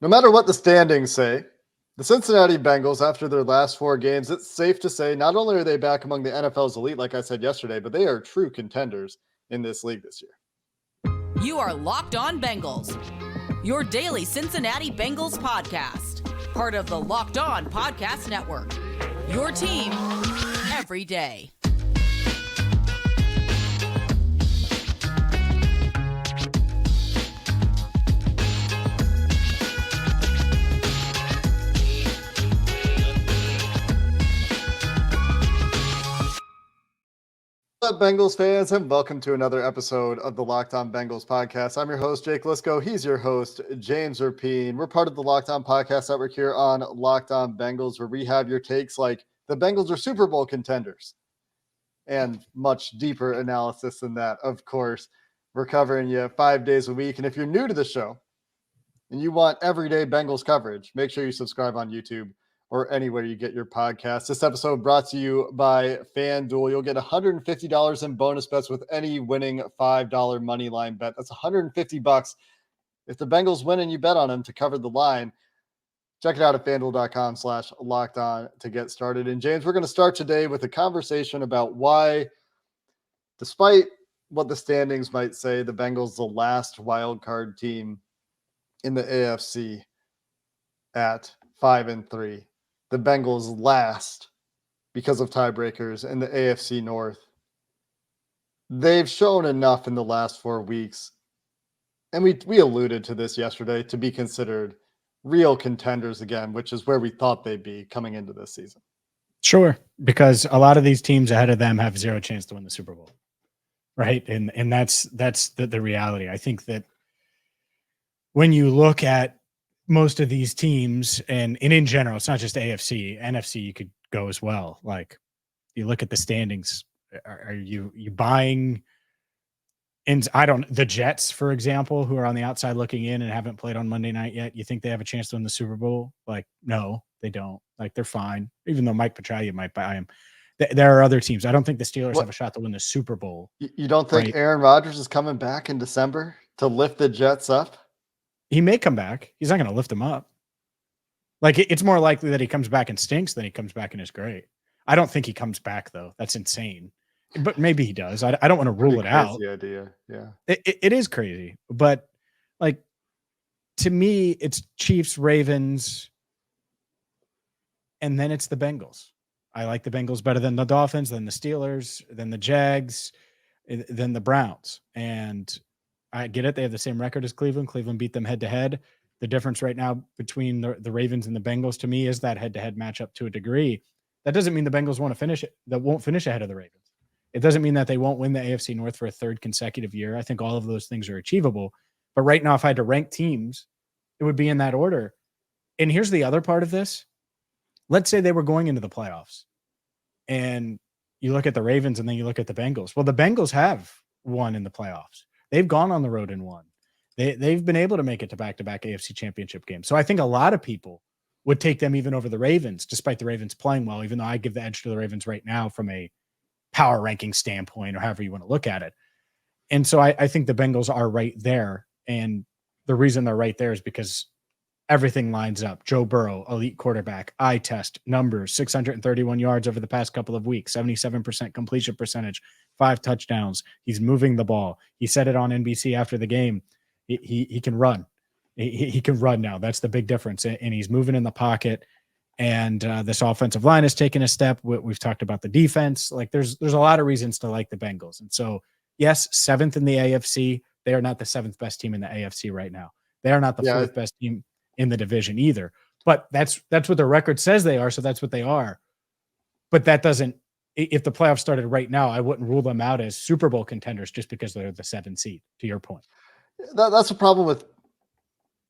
No matter what the standings say, the Cincinnati Bengals, after their last 4 games, it's safe to say not only are they back among the NFL's elite, like I said yesterday, but they are true contenders in this league this year. You are Locked On Bengals, your daily Cincinnati Bengals podcast, part of the Locked On Podcast Network, your team every day. What's up, Bengals fans, and welcome to another episode of the Locked On Bengals podcast. I'm your host, Jake Liscow. He's your host, James Rapien. We're part of the Locked On Podcast Network here on Locked On Bengals, where we have your takes like the Bengals are Super Bowl contenders and much deeper analysis than that. Of course, we're covering you 5 days a week. And if you're new to the show and you want everyday Bengals coverage, make sure you subscribe on YouTube or anywhere you get your podcast. This episode brought to you by FanDuel. You'll get $150 in bonus bets with any winning $5 money line bet. That's $150 if the Bengals win and you bet on them to cover the line. Check it out at FanDuel.com/lockedon to get started. And James, we're going to start today with a conversation about why, despite what the standings might say, the Bengals the last wild card team in the AFC at 5-3. The Bengals last because of tiebreakers in the AFC North. They've shown enough in the last 4 weeks, and we alluded to this yesterday, to be considered real contenders again, which is where we thought they'd be coming into this season. Sure, because a lot of these teams ahead of them have zero chance to win the Super Bowl, right? And that's the reality. I think that when you look at most of these teams, and in general, it's not just AFC, NFC, you could go as well. Like, you look at the standings, are you buying? And the Jets, for example, who are on the outside looking in and haven't played on Monday night yet, you think they have a chance to win the Super Bowl? Like, no, they don't. Like, they're fine, even though Mike Petraglia might buy him. There are other teams. I don't think the Steelers have a shot to win the Super Bowl. You don't think right? Aaron Rodgers is coming back in December to lift the Jets up? He may come back. He's not going to lift them up. Like, it's more likely that he comes back and stinks than he comes back and is great. I don't think he comes back, though. That's insane. But maybe he does. I don't want to rule it out. Idea. Yeah. It is crazy. But, like, to me, it's Chiefs, Ravens, and then it's the Bengals. I like the Bengals better than the Dolphins, than the Steelers, than the Jags, than the Browns. And I get it. They have the same record as Cleveland. Cleveland beat them head-to-head. The difference right now between the Ravens and the Bengals, to me, is that head-to-head matchup to a degree. That doesn't mean the Bengals won't finish ahead of the Ravens. It doesn't mean that they won't win the AFC North for a third consecutive year. I think all of those things are achievable. But right now, if I had to rank teams, it would be in that order. And here's the other part of this. Let's say they were going into the playoffs, and you look at the Ravens and then you look at the Bengals. Well, the Bengals have won in the playoffs. They've gone on the road and won. They've been able to make it to back-to-back AFC championship games. So I think a lot of people would take them even over the Ravens, despite the Ravens playing well, even though I give the edge to the Ravens right now from a power ranking standpoint, or however you want to look at it. And so I think the Bengals are right there. And the reason they're right there is because everything lines up. Joe Burrow, elite quarterback, eye test, numbers, 631 yards over the past couple of weeks, 77% completion percentage, 5 touchdowns. He's moving the ball. He said it on NBC after the game. He can run. He can run now. That's the big difference. And he's moving in the pocket. And this offensive line has taken a step. We've talked about the defense. Like, there's a lot of reasons to like the Bengals. And so, yes, 7th in the AFC. They are not the 7th best team in the AFC right now. They are not the 4th best team in the division either. But that's what the record says they are, so that's what they are. But that doesn't – if the playoffs started right now, I wouldn't rule them out as Super Bowl contenders just because they're the 7th seed, to your point. That's the problem with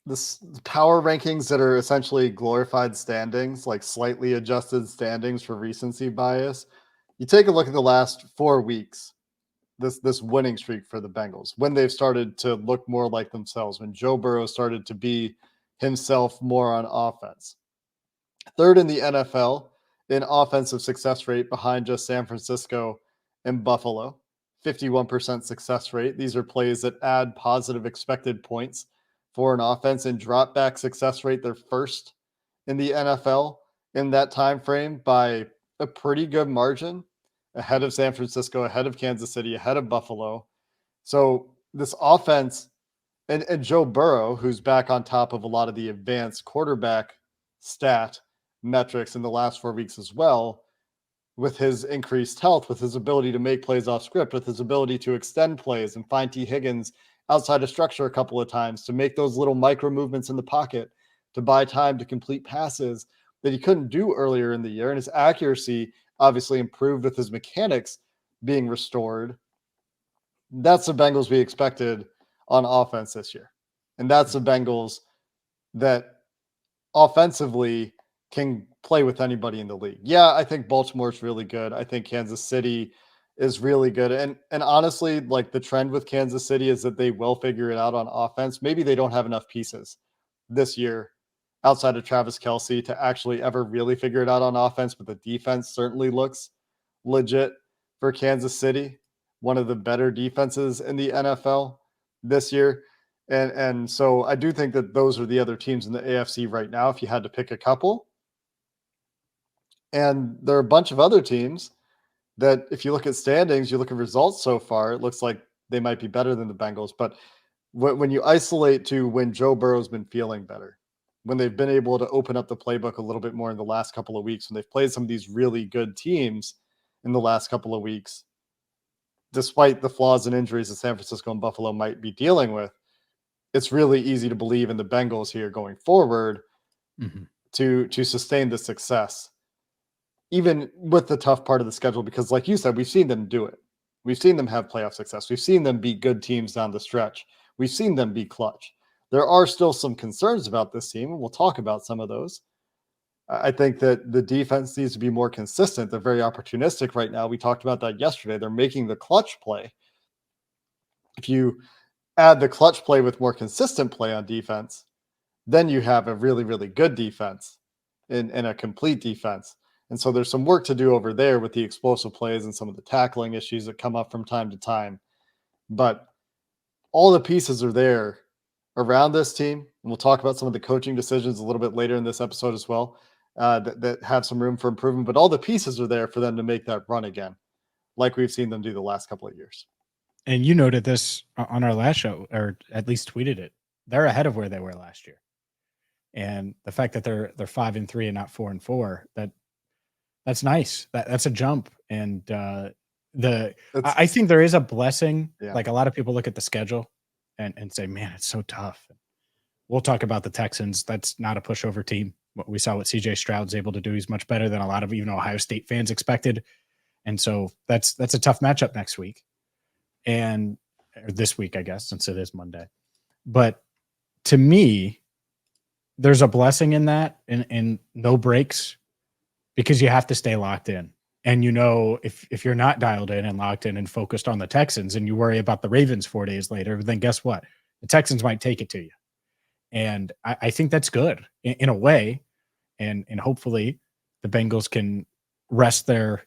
the power rankings that are essentially glorified standings, like slightly adjusted standings for recency bias. You take a look at the last 4 weeks, this winning streak for the Bengals, when they've started to look more like themselves, when Joe Burrow started to be himself more on offense. 3rd in the NFL in offensive success rate, behind just San Francisco and Buffalo. 51% success rate. These are plays that add positive expected points for an offense in drop back success rate. They're first in the NFL in that time frame by a pretty good margin, ahead of San Francisco, ahead of Kansas City, ahead of Buffalo. So this offense and Joe Burrow, who's back on top of a lot of the advanced quarterback stat metrics in the last 4 weeks as well, with his increased health, with his ability to make plays off script, with his ability to extend plays and find T. Higgins outside of structure a couple of times to make those little micro movements in the pocket to buy time to complete passes that he couldn't do earlier in the year. And his accuracy obviously improved with his mechanics being restored. That's the Bengals we expected on offense this year. And that's the Bengals that offensively can play with anybody in the league. Yeah, I think Baltimore's really good. I think Kansas City is really good. And honestly, like the trend with Kansas City is that they will figure it out on offense. Maybe they don't have enough pieces this year outside of Travis Kelce to actually ever really figure it out on offense, but the defense certainly looks legit for Kansas City, one of the better defenses in the NFL this year. And so I do think that those are the other teams in the AFC right now, if you had to pick a couple. And there are a bunch of other teams that, if you look at standings, you look at results so far, it looks like they might be better than the Bengals. But when you isolate to when Joe Burrow's been feeling better, when they've been able to open up the playbook a little bit more in the last couple of weeks, when they've played some of these really good teams in the last couple of weeks, despite the flaws and injuries that San Francisco and Buffalo might be dealing with, it's really easy to believe in the Bengals here going forward to sustain the success, even with the tough part of the schedule, because like you said, we've seen them do it. We've seen them have playoff success. We've seen them beat good teams down the stretch. We've seen them be clutch. There are still some concerns about this team, and we'll talk about some of those. I think that the defense needs to be more consistent. They're very opportunistic right now. We talked about that yesterday. They're making the clutch play. If you add the clutch play with more consistent play on defense, then you have a really, really good defense in a complete defense. And so there's some work to do over there with the explosive plays and some of the tackling issues that come up from time to time. But all the pieces are there around this team. And we'll talk about some of the coaching decisions a little bit later in this episode as well, that have some room for improvement. But all the pieces are there for them to make that run again, like we've seen them do the last couple of years. And you noted this on our last show, or at least tweeted it. They're ahead of where they were last year. And the fact that they're 5-3 and not 4-4, that's nice. That's a jump. And I think there is a blessing. Yeah. Like a lot of people look at the schedule and say, man, it's so tough. We'll talk about the Texans. That's not a pushover team. We saw what CJ Stroud's able to do. He's much better than a lot of even Ohio State fans expected. And so that's a tough matchup next week. Or this week, I guess, since it is Monday. But to me, there's a blessing in that, and no breaks, because you have to stay locked in. And if you're not dialed in and locked in and focused on the Texans, and you worry about the Ravens 4 days later, then guess what? The Texans might take it to you. And I think that's good in a way. And hopefully the Bengals can rest their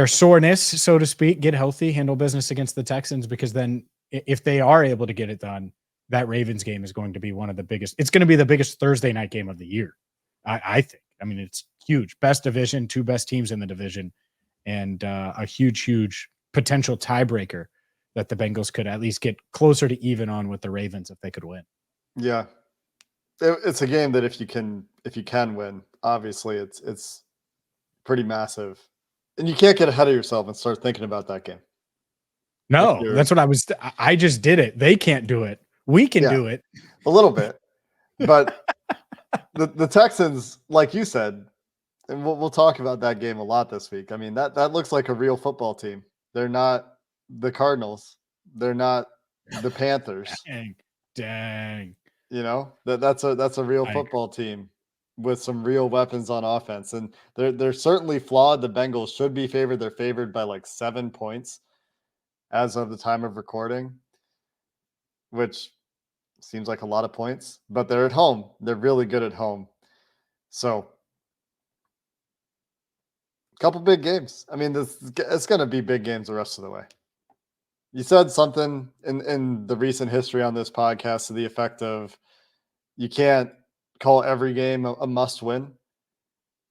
soreness, so to speak, get healthy, handle business against the Texans, because then if they are able to get it done, that Ravens game is going to be one of the biggest. It's going to be the biggest Thursday night game of the year, I think. I mean, it's huge. Best division, two best teams in the division, and a huge potential tiebreaker that the Bengals could at least get closer to even on with the Ravens if they could win. Yeah. It's a game that if you can win, obviously it's pretty massive. And you can't get ahead of yourself and start thinking about that game. No, that's what I just did it. They can't do it. We can do it. A little bit. But the Texans, like you said, and we'll talk about that game a lot this week. I mean, that looks like a real football team. They're not the Cardinals. They're not the Panthers. Dang. That's a real football team with some real weapons on offense. And they're certainly flawed. The Bengals should be favored. They're favored by like 7 points as of the time of recording, which seems like a lot of points, but they're at home. They're really good at home. So a couple big games. I mean, it's going to be big games the rest of the way. You said something in the recent history on this podcast to the effect of you can't call every game a must win,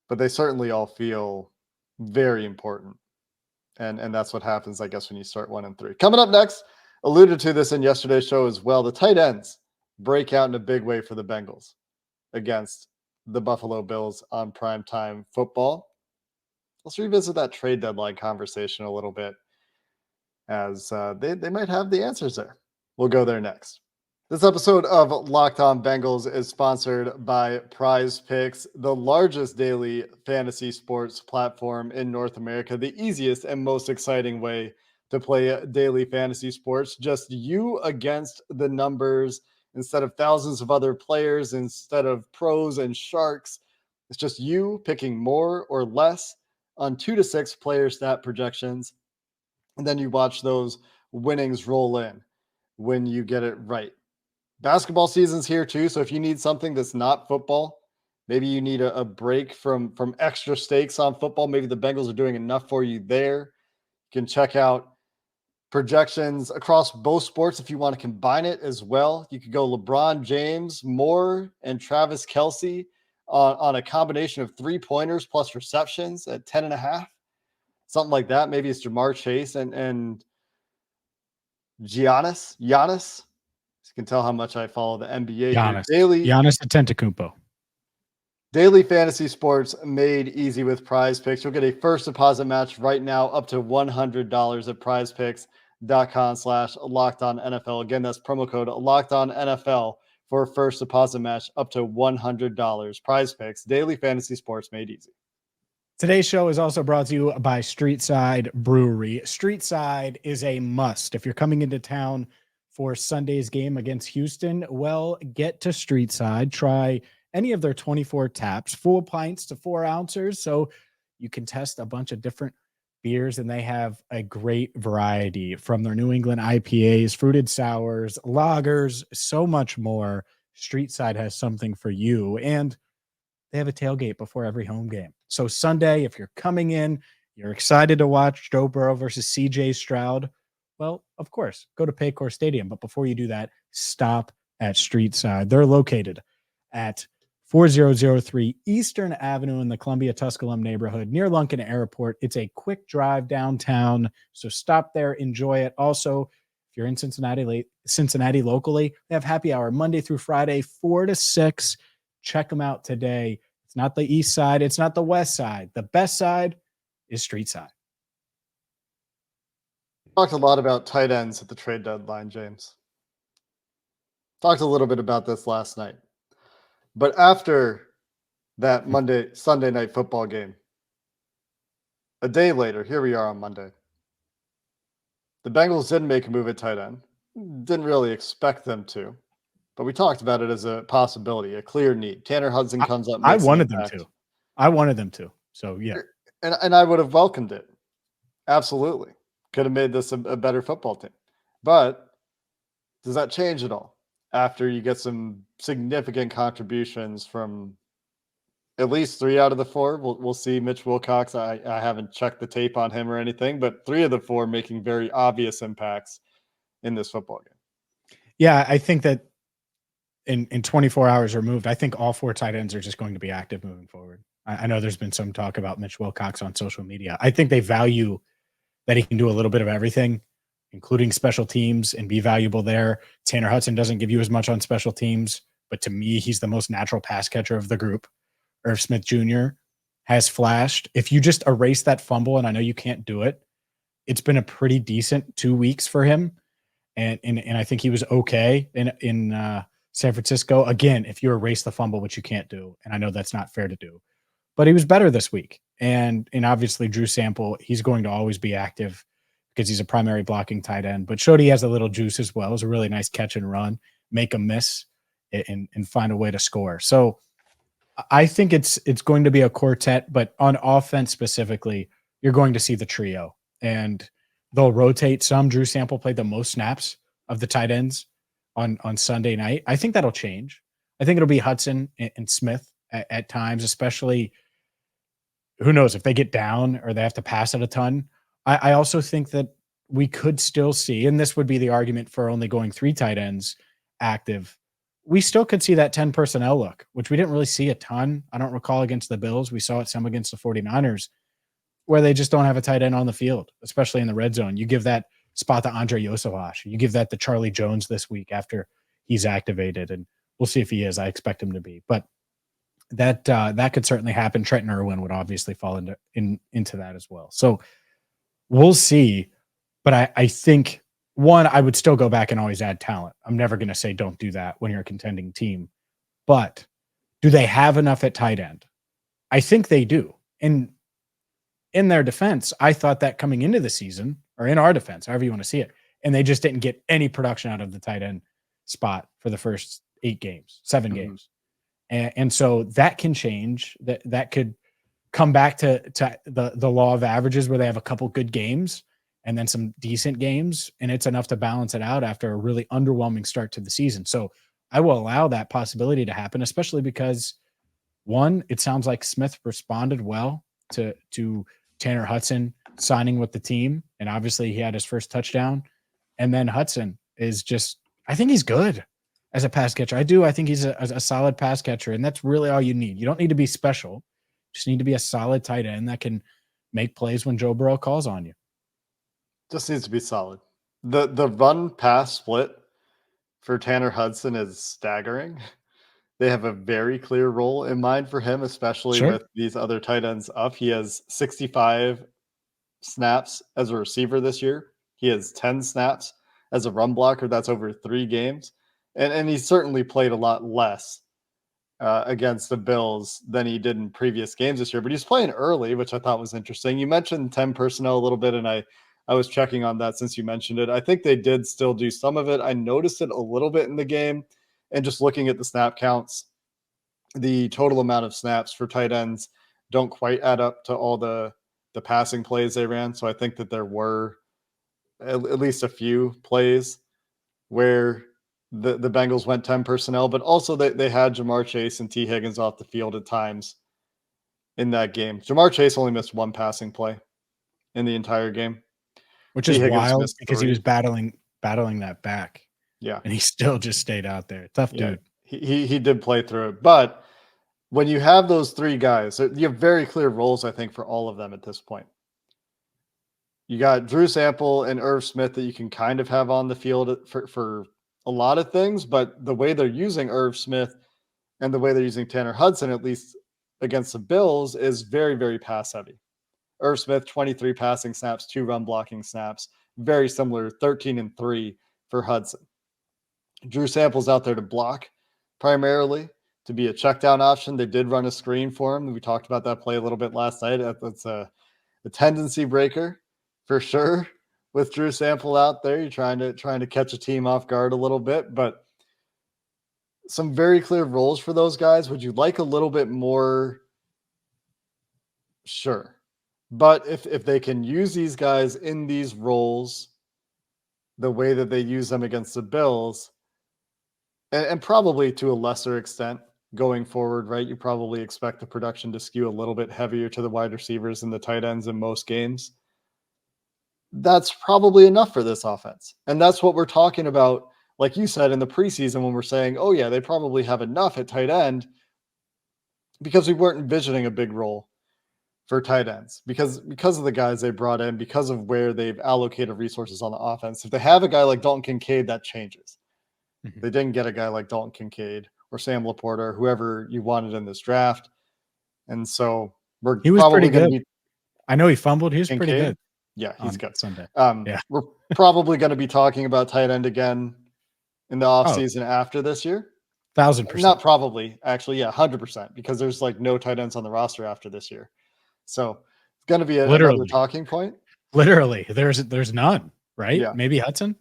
but they certainly all feel very important. And that's what happens, I guess, when you start 1-3. Coming up next, alluded to this in yesterday's show as well. The tight ends break out in a big way for the Bengals against the Buffalo Bills on primetime football. Let's revisit that trade deadline conversation a little bit, as they might have the answers there. We'll go there next. This episode of Locked On Bengals is sponsored by PrizePicks, the largest daily fantasy sports platform in North America, the easiest and most exciting way to play daily fantasy sports. Just you against the numbers instead of thousands of other players, instead of pros and sharks. It's just you picking more or less on 2 to 6 player stat projections. And then you watch those winnings roll in when you get it right. Basketball season's here too, so if you need something that's not football, maybe you need a break from extra stakes on football, maybe the Bengals are doing enough for you there. You can check out projections across both sports if you want to combine it as well. You could go LeBron James, Moore, and Travis Kelce on a combination of 3-pointers plus receptions at 10.5. Something like that. Maybe it's Jamar Chase and Giannis. You can tell how much I follow the NBA Giannis here. Antetokounmpo. Daily fantasy sports made easy with PrizePicks. You'll get a first deposit match right now up to $100 at prizepicks.com/LockedOnNFL. Again, that's promo code LockedOnNFL for a first deposit match up to $100. PrizePicks, daily fantasy sports made easy. Today's show is also brought to you by Streetside Brewery. Streetside is a must. If you're coming into town for Sunday's game against Houston, well, get to Streetside. Try any of their 24 taps, full pints to 4 ounces, so you can test a bunch of different beers, and they have a great variety from their New England IPAs, fruited sours, lagers, so much more. Streetside has something for you, and they have a tailgate before every home game. So Sunday, if you're coming in, you're excited to watch Joe Burrow versus CJ Stroud, well, of course, go to Paycor Stadium. But before you do that, stop at Streetside. They're located at 4003 Eastern Avenue in the Columbia Tusculum neighborhood near Lunken Airport. It's a quick drive downtown, so stop there, enjoy it. Also, if you're in Cincinnati locally, they have happy hour Monday through Friday, 4 to 6. Check them out today. It's not the east side. It's not the west side. The best side is Streetside. Talked a lot about tight ends at the trade deadline, James. Talked a little bit about this last night. But after that Sunday night football game, a day later, here we are on Monday. The Bengals didn't make a move at tight end. Didn't really expect them to. But we talked about it as a possibility, a clear need. Tanner Hudson comes up. I wanted them to. So, yeah. And I would have welcomed it. Absolutely. Could have made this a better football team. But does that change at all after you get some significant contributions from at least 3 out of the 4? We'll see. Mitch Wilcox, I haven't checked the tape on him or anything, but 3 of the 4 making very obvious impacts in this football game. Yeah, I think that in 24 hours removed, I think all 4 tight ends are just going to be active moving forward. I know there's been some talk about Mitch Wilcox on social media. I think they value that he can do a little bit of everything, including special teams, and be valuable there. Tanner Hudson doesn't give you as much on special teams, but to me, he's the most natural pass catcher of the group. Irv Smith Jr. has flashed. If you just erase that fumble, and I know you can't do it, it's been a pretty decent 2 weeks for him. And I think he was okay in San Francisco. Again, if you erase the fumble, which you can't do, and I know that's not fair to do, but he was better this week. And obviously Drew Sample, he's going to always be active because he's a primary blocking tight end. But Shody has a little juice as well. It's a really nice catch and run, make a miss, and find a way to score. So I think it's going to be a quartet, but on offense specifically, you're going to see the trio. And they'll rotate some. Drew Sample played the most snaps of the tight ends on Sunday night. I think that'll change. I think it'll be Hudson and Smith at times, especially, who knows, if they get down or they have to pass it a ton. I also think that we could still see, and this would be the argument for only going 3 tight ends active. We still could see that 10 personnel look, which we didn't really see a ton. I don't recall against the Bills. We saw it some against the 49ers, where they just don't have a tight end on the field, especially in the red zone. You give that spot to Andre Yosavash. You give that to Charlie Jones this week after he's activated, and we'll see if he is. I expect him to be, but that could certainly happen. Trenton Irwin would obviously fall into that as well. So we'll see. But I think, one, I would still go back and always add talent. I'm never going to say don't do that when you're a contending team. But do they have enough at tight end? I think they do. And in their defense, I thought that coming into the season, or in our defense, however you want to see it, and they just didn't get any production out of the tight end spot for the first 7 games. And so that can change. That could come back to the law of averages, where they have a couple good games and then some decent games, and it's enough to balance it out after a really underwhelming start to the season. So I will allow that possibility to happen, especially because, one, it sounds like Smith responded well to Tanner Hudson signing with the team, and obviously he had his first touchdown. And then Hudson is just, I think he's good as a pass catcher. I think he's a solid pass catcher, and that's really all you need. You don't need to be special. You just need to be a solid tight end that can make plays when Joe Burrow calls on you. Just needs to be solid. The run pass split for Tanner Hudson is staggering. They have a very clear role in mind for him, especially with these other tight ends up. He has 65 snaps as a receiver this year. He has 10 snaps as a run blocker. That's over 3 games. And he certainly played a lot less against the Bills than he did in previous games this year. But he's playing early, which I thought was interesting. You mentioned 10 personnel a little bit, and I was checking on that since you mentioned it. I think they did still do some of it. I noticed it a little bit in the game. And just looking at the snap counts, the total amount of snaps for tight ends don't quite add up to all the passing plays they ran. So I think that there were at least a few plays where the Bengals went 10 personnel, but also they had Jamar Chase and T. Higgins off the field at times in that game. Jamar Chase only missed 1 passing play in the entire game, which is wild because he was battling that back. Yeah. And he still just stayed out there. Tough dude. He did play through it. But when you have those 3 guys, you have very clear roles, I think, for all of them at this point. You got Drew Sample and Irv Smith that you can kind of have on the field for a lot of things, but the way they're using Irv Smith and the way they're using Tanner Hudson, at least against the Bills, is very, very pass heavy. Irv Smith, 23 passing snaps, 2 run blocking snaps, very similar, 13 and 3 for Hudson. Drew Sample's out there to block primarily, to be a check down option. They did run a screen for him. We talked about that play a little bit last night. That's a tendency breaker for sure. With Drew Sample out there, you're trying to catch a team off guard a little bit, but some very clear roles for those guys. Would you like a little bit more? Sure. But if they can use these guys in these roles the way that they use them against the Bills, and probably to a lesser extent going forward, right? You probably expect the production to skew a little bit heavier to the wide receivers and the tight ends in most games. That's probably enough for this offense. And that's what we're talking about, like you said, in the preseason when we're saying, oh yeah, they probably have enough at tight end, because we weren't envisioning a big role for tight ends because of the guys they brought in, because of where they've allocated resources on the offense. If they have a guy like Dalton Kincaid, that changes. Mm-hmm. They didn't get a guy like Dalton Kincaid or Sam Laporta or whoever you wanted in this draft. And so he was probably pretty good. I know he fumbled. He was Kincaid. Pretty good. Yeah, he's good. Sunday. We're probably going to be talking about tight end again in the offseason after this year. 1,000%. Not probably, actually, 100%, because there's like no tight ends on the roster after this year. So it's going to be another talking point. Literally, there's none, right? Yeah. Maybe Hudson?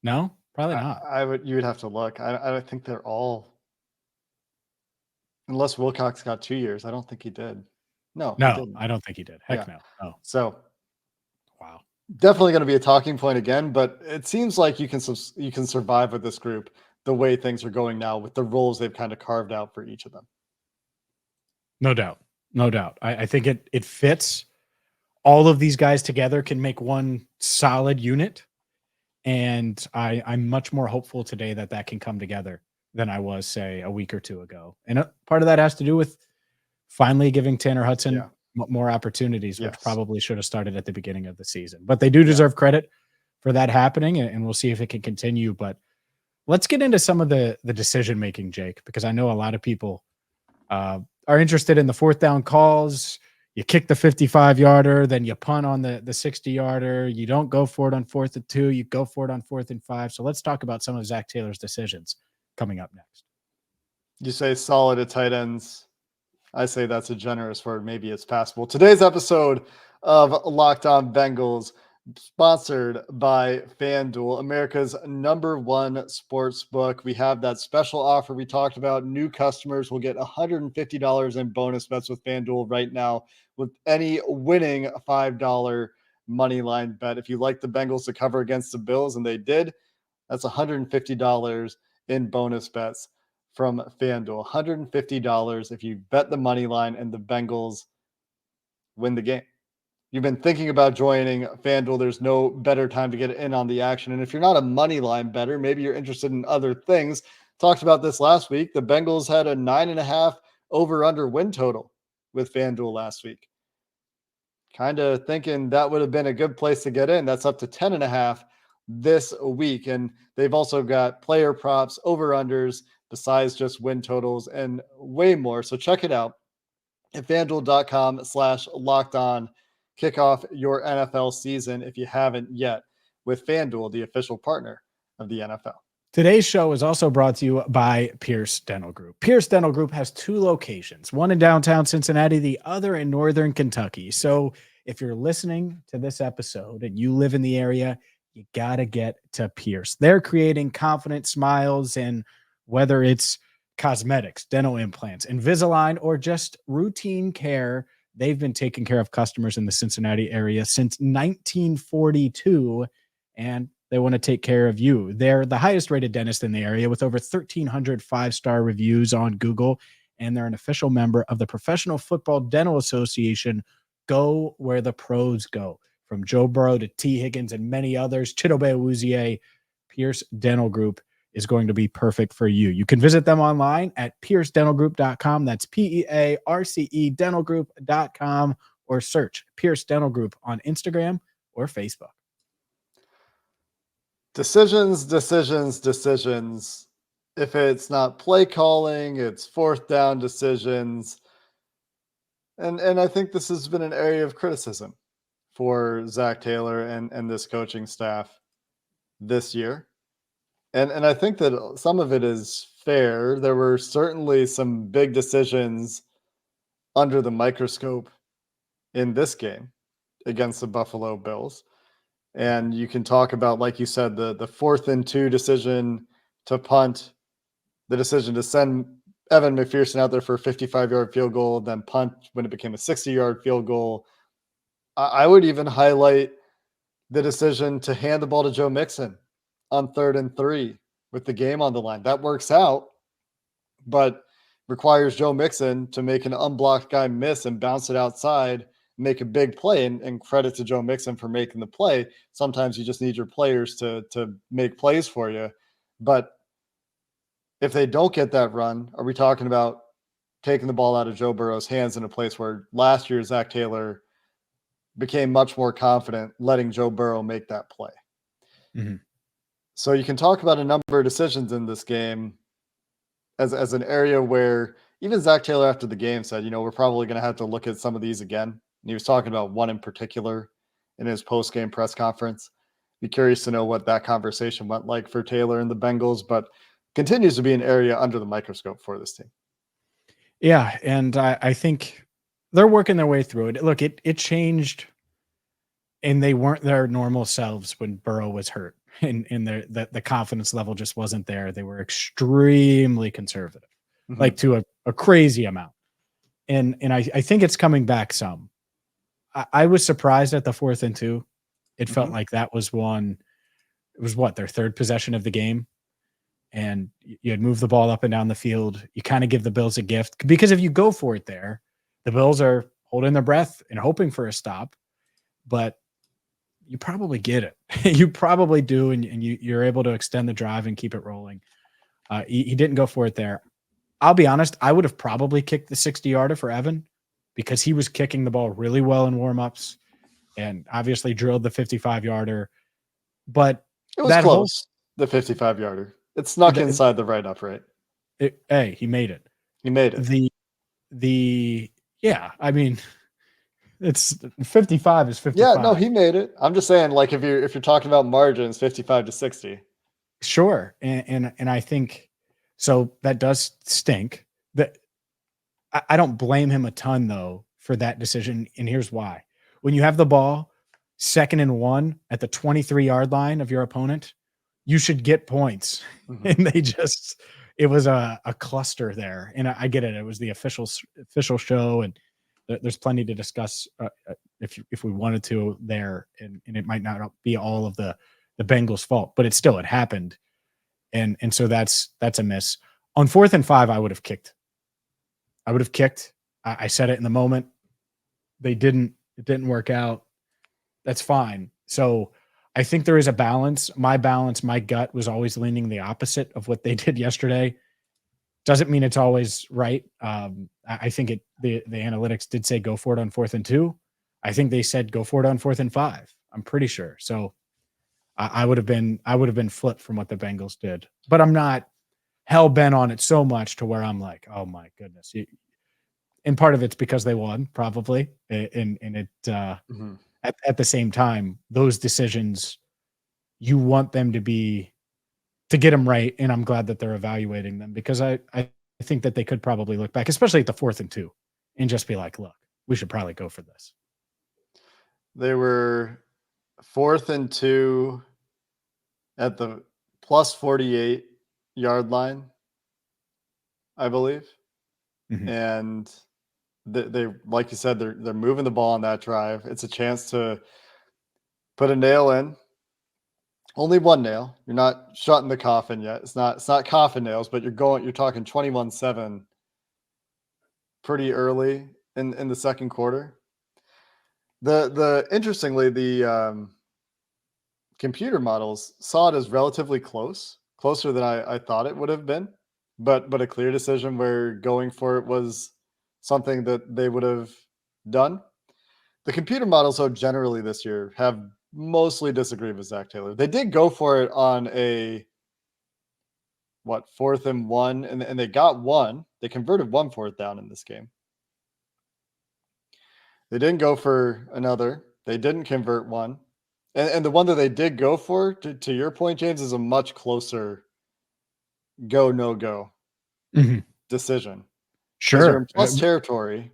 No, probably not. You would have to look. I don't think they're all, unless Wilcox got 2 years. I don't think he did. No, I don't think he did. Heck no. Oh. So, wow, definitely going to be a talking point again. But it seems like you can survive with this group the way things are going now, with the roles they've kind of carved out for each of them. No doubt. I think it fits all of these guys together can make one solid unit. And I'm much more hopeful today that can come together than I was, say, a week or two ago. And part of that has to do with finally giving Tanner Hudson more opportunities, which probably should have started at the beginning of the season. But they do deserve credit for that happening, and we'll see if it can continue. But let's get into some of the decision-making, Jake, because I know a lot of people are interested in the fourth down calls. You kick the 55-yarder, then you punt on the 60-yarder. You don't go for it on 4th and 2. You go for it on 4th and 5. So let's talk about some of Zach Taylor's decisions coming up next. You say solid at tight ends. I say that's a generous word. Maybe it's passable. Today's episode of Locked On Bengals, sponsored by FanDuel, America's #1 sports book. We have that special offer we talked about. New customers will get $150 in bonus bets with FanDuel right now with any winning $5 money line bet. If you like the Bengals to cover against the Bills, and they did, that's $150 in bonus bets from FanDuel. $150 if you bet the money line and the Bengals win the game. You've been thinking about joining FanDuel. There's no better time to get in on the action. And if you're not a money line bettor, maybe you're interested in other things. Talked about this last week. The Bengals had a 9.5 over-under win total with FanDuel last week. Kind of thinking that would have been a good place to get in. That's up to 10.5 this week. And they've also got player props, over-unders, besides just win totals, and way more. So check it out at FanDuel.com/lockedon. Kick off your NFL season if you haven't yet with FanDuel, the official partner of the NFL. Today's show is also brought to you by Pierce Dental Group. Pierce Dental Group has 2 locations, one in downtown Cincinnati, the other in northern Kentucky. So if you're listening to this episode and you live in the area, you got to get to Pierce. They're creating confident smiles, and whether it's cosmetics, dental implants, Invisalign, or just routine care, they've been taking care of customers in the Cincinnati area since 1942, and they want to take care of you. They're the highest rated dentist in the area with over 1,300 5-star reviews on Google, and they're an official member of the Professional Football Dental Association. Go where the pros go. From Joe Burrow to T. Higgins and many others, Chidobe Awuzie, Pierce Dental Group is going to be perfect for you. You can visit them online at piercedentalgroup.com. That's PEARCE dentalgroup.com, or search Pierce Dental Group on Instagram or Facebook. Decisions. If it's not play calling, it's fourth down decisions. And I think this has been an area of criticism for Zach Taylor and this coaching staff this year. And I think that some of it is fair. There were certainly some big decisions under the microscope in this game against the Buffalo Bills. And you can talk about, like you said, the 4th and 2 decision to punt, the decision to send Evan McPherson out there for a 55-yard field goal, then punt when it became a 60-yard field goal. I would even highlight the decision to hand the ball to Joe Mixon on 3rd and 3 with the game on the line. That works out, but requires Joe Mixon to make an unblocked guy miss and bounce it outside, make a big play, and credit to Joe Mixon for making the play. Sometimes you just need your players to make plays for you. But if they don't get that run, are we talking about taking the ball out of Joe Burrow's hands in a place where last year Zach Taylor became much more confident letting Joe Burrow make that play? Mm-hmm. So you can talk about a number of decisions in this game as an area where even Zach Taylor after the game said, we're probably going to have to look at some of these again. And he was talking about one in particular in his post-game press conference. Be curious to know what that conversation went like for Taylor and the Bengals, but continues to be an area under the microscope for this team. Yeah, and I think they're working their way through it. Look, it changed, and they weren't their normal selves when Burrow was hurt, and the confidence level just wasn't there. They were extremely conservative, like to a crazy amount. And I think it's coming back some. I was surprised at the 4th and 2. It felt like that was one. It was their 3rd possession of the game. And you had moved the ball up and down the field. You kind of give the Bills a gift, because if you go for it there, the Bills are holding their breath and hoping for a stop. but you probably get it. You probably do, and you're able to extend the drive and keep it rolling. He didn't go for it there. I'll be honest, I would have probably kicked the 60-yarder for Evan because he was kicking the ball really well in warmups and obviously drilled the 55-yarder. But it was that close, the 55-yarder. It snuck inside the right upright. Hey, he made it. He made it. Yeah, I mean, it's 55 is 55. Yeah, no, he made it. I'm just saying, like, if you're talking about margins, 55 to 60. Sure. And I think so that does stink. That I don't blame him a ton though for that decision. And here's why. When you have the ball 2nd and 1 at the 23-yard line of your opponent, you should get points. And it was a cluster there. And I get it. It was the official show, and there's plenty to discuss if we wanted to there, and it might not be all of the Bengals' fault, but it happened. And so that's a miss. On 4th and 5, I would have kicked. I said it in the moment. It didn't work out. That's fine. So I think there is a balance. My gut was always leaning the opposite of what they did yesterday. Doesn't mean it's always right. I think the analytics did say go for it on 4th and 2. I think they said go for it on 4th and 5. I'm pretty sure. So I would have been flipped from what the Bengals did, but I'm not hell bent on it so much to where I'm like, oh my goodness. And part of it's because they won, probably. And it at the same time, those decisions, you want them to get them right. And I'm glad that they're evaluating them, because I think that they could probably look back, especially at the 4th and 2, and just be like, look, we should probably go for this. They were 4th and 2 at the plus 48-yard line, I believe. And they, like you said, they're moving the ball on that drive. It's a chance to put a nail in. Only one nail. You're not shutting the coffin yet. It's not coffin nails, but you're talking 21-7 pretty early in the second quarter. Interestingly, the computer models saw it as relatively closer than I thought it would have been, but a clear decision where going for it was something that they would have done. The computer models, though, generally this year have mostly disagreed with Zach Taylor. They did go for it on a 4th and 1, and they got one. They converted 1 4th down in this game. They didn't go for another. They didn't convert one. And the one that they did go for, to your point, James, is a much closer go, no-go decision. Sure. They're in plus territory,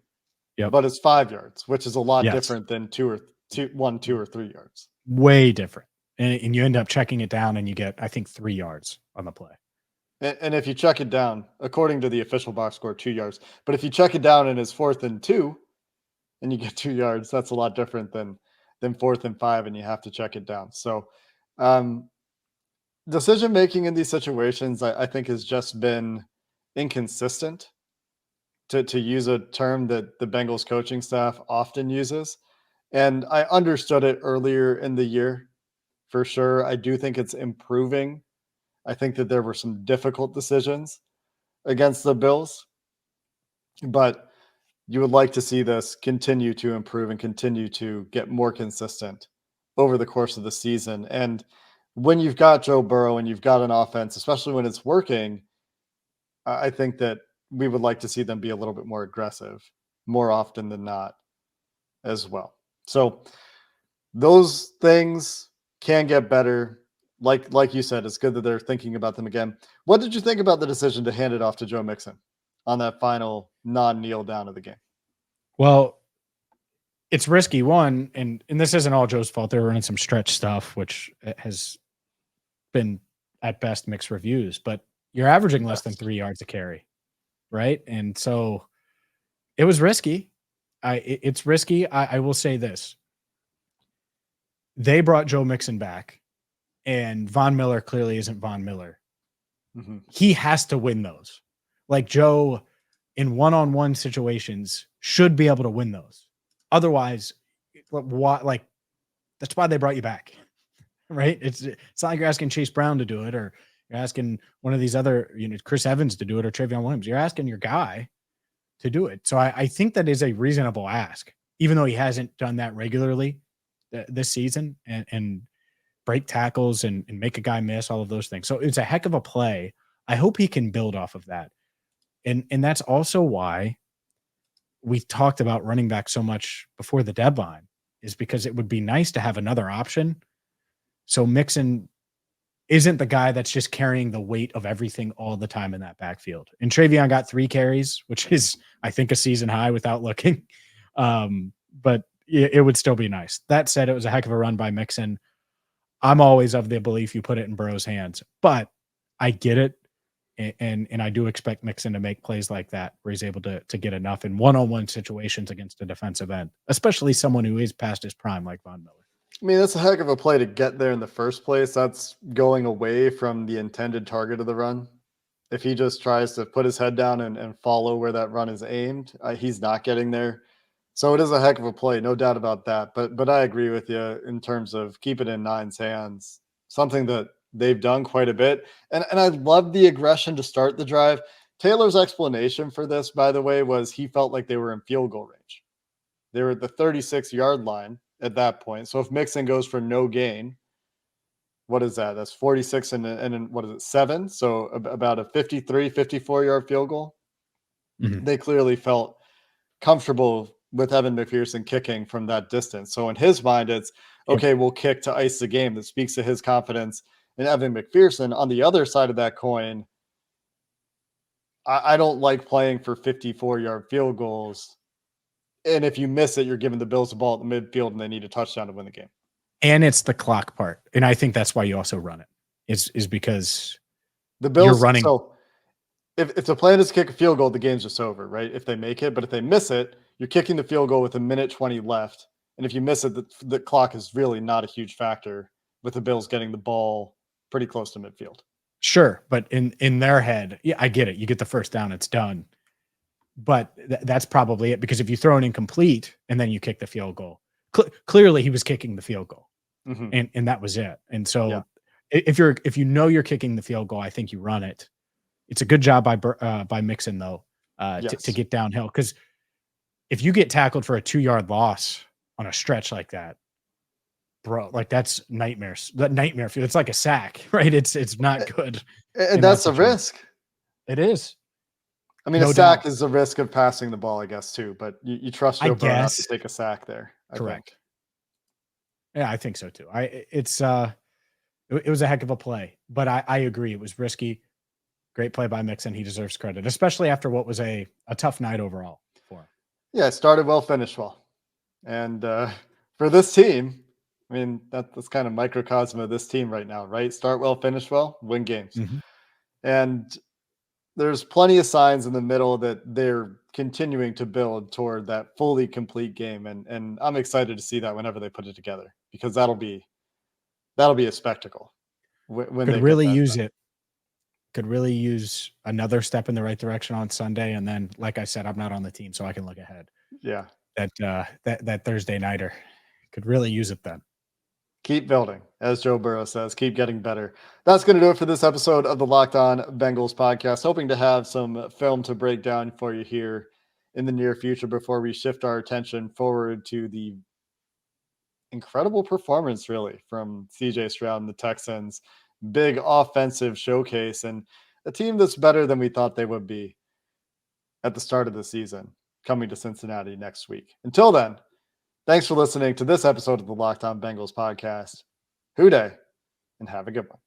but it's 5 yards, which is a lot different than 1, 2, or 3 yards. Way different. And you end up checking it down and you get, I think, 3 yards on the play. And if you check it down, according to the official box score, 2 yards. But if you check it down and it's 4th and 2 and you get 2 yards, that's a lot different than 4th and 5 and you have to check it down. So decision making in these situations, I think, has just been inconsistent, to use a term that the Bengals coaching staff often uses. And I understood it earlier in the year, for sure. I do think it's improving. I think that there were some difficult decisions against the Bills, but you would like to see this continue to improve and continue to get more consistent over the course of the season. And when you've got Joe Burrow and you've got an offense, especially when it's working, I think that we would like to see them be a little bit more aggressive more often than not as well. So those things can get better. Like you said, it's good that they're thinking about them again. What did you think about the decision to hand it off to Joe Mixon on that final non-kneel down of the game? Well, it's risky, one, and this isn't all Joe's fault. They were running some stretch stuff, which has been at best mixed reviews, but you're averaging less than 3 yards a carry, right? And so it was risky. It's risky. I will say this. They brought Joe Mixon back, and Von Miller clearly isn't Von Miller. He has to win those. Like, Joe, in one-on-one situations, should be able to win those. Otherwise, That's why they brought you back, right? It's not like you're asking Chase Brown to do it, or you're asking one of these other, Chris Evans to do it, or Travion Williams. You're asking your guy to do it. So I think that is a reasonable ask, even though he hasn't done that regularly this season and break tackles and make a guy miss, all of those things. So it's a heck of a play. I hope he can build off of that. And that's also why we talked about running back so much before the deadline, is because it would be nice to have another option. So Mixon isn't the guy that's just carrying the weight of everything all the time in that backfield. And Travion got 3 carries, which is, I think, a season high without looking. But it would still be nice. That said, it was a heck of a run by Mixon. I'm always of the belief you put it in Burrow's hands, but I get it. And I do expect Mixon to make plays like that, where he's able to get enough in one-on-one situations against a defensive end, especially someone who is past his prime like Von Miller. I mean, that's a heck of a play to get there in the first place. That's going away from the intended target of the run. If he just tries to put his head down and follow where that run is aimed, he's not getting there. So it is a heck of a play, no doubt about that. But I agree with you in terms of keep it in Nine's hands, something that they've done quite a bit. And I love the aggression to start the drive. Taylor's explanation for this, by the way, was he felt like they were in field goal range. They were at the 36-yard line at that point. So if Mixon goes for no gain, what is that? That's 46 and what is it, 7? So about a 53, 54-yard field goal. Mm-hmm. They clearly felt comfortable with Evan McPherson kicking from that distance. So in his mind, it's, okay, we'll kick to ice the game. That speaks to his confidence in Evan McPherson. On the other side of that coin, I don't like playing for 54-yard field goals. And if you miss it, you're giving the Bills the ball at the midfield and they need a touchdown to win the game. And it's the clock part. And I think that's why you also run it, is because the Bills you're running. So if the plan is to kick a field goal, the game's just over, right? If they make it, but if they miss it, you're kicking the field goal with 1:20 left. And if you miss it, the clock is really not a huge factor with the Bills getting the ball pretty close to midfield. Sure. But in their head, yeah, I get it. You get the first down, it's done. But that's probably it, because if you throw an incomplete and then you kick the field goal, clearly he was kicking the field goal, and that was it. And so if you're kicking the field goal, I think you run it. It's a good job by Mixon though, to get downhill, because if you get tackled for a 2-yard loss on a stretch like that, bro, like that's nightmares. That nightmare. It's like a sack, right? It's not good. And that's a risk. It is. I mean, a sack is a risk of passing the ball, I guess, too. But you trust Joe Burrow not to take a sack there. Correct. Yeah, I think so too. It was a heck of a play, but I agree. It was risky. Great play by Mixon. He deserves credit, especially after what was a tough night overall for him. Yeah, it started well, finished well. And for this team, I mean, that's kind of microcosm of this team right now, right? Start well, finish well, win games. Mm-hmm. And there's plenty of signs in the middle that they're continuing to build toward that fully complete game. And I'm excited to see that whenever they put it together, because that'll be a spectacle. When could really use it. Could really use another step in the right direction on Sunday. And then, like I said, I'm not on the team, so I can look ahead. Yeah. That Thursday nighter could really use it then. Keep building, as Joe Burrow says, keep getting better. That's going to do it for this episode of the Locked On Bengals podcast. Hoping to have some film to break down for you here in the near future before we shift our attention forward to the incredible performance, really, from CJ Stroud and the Texans. Big offensive showcase, and a team that's better than we thought they would be at the start of the season, coming to Cincinnati next week. Until then, thanks for listening to this episode of the Locked On Bengals podcast. Hoo day, and have a good one.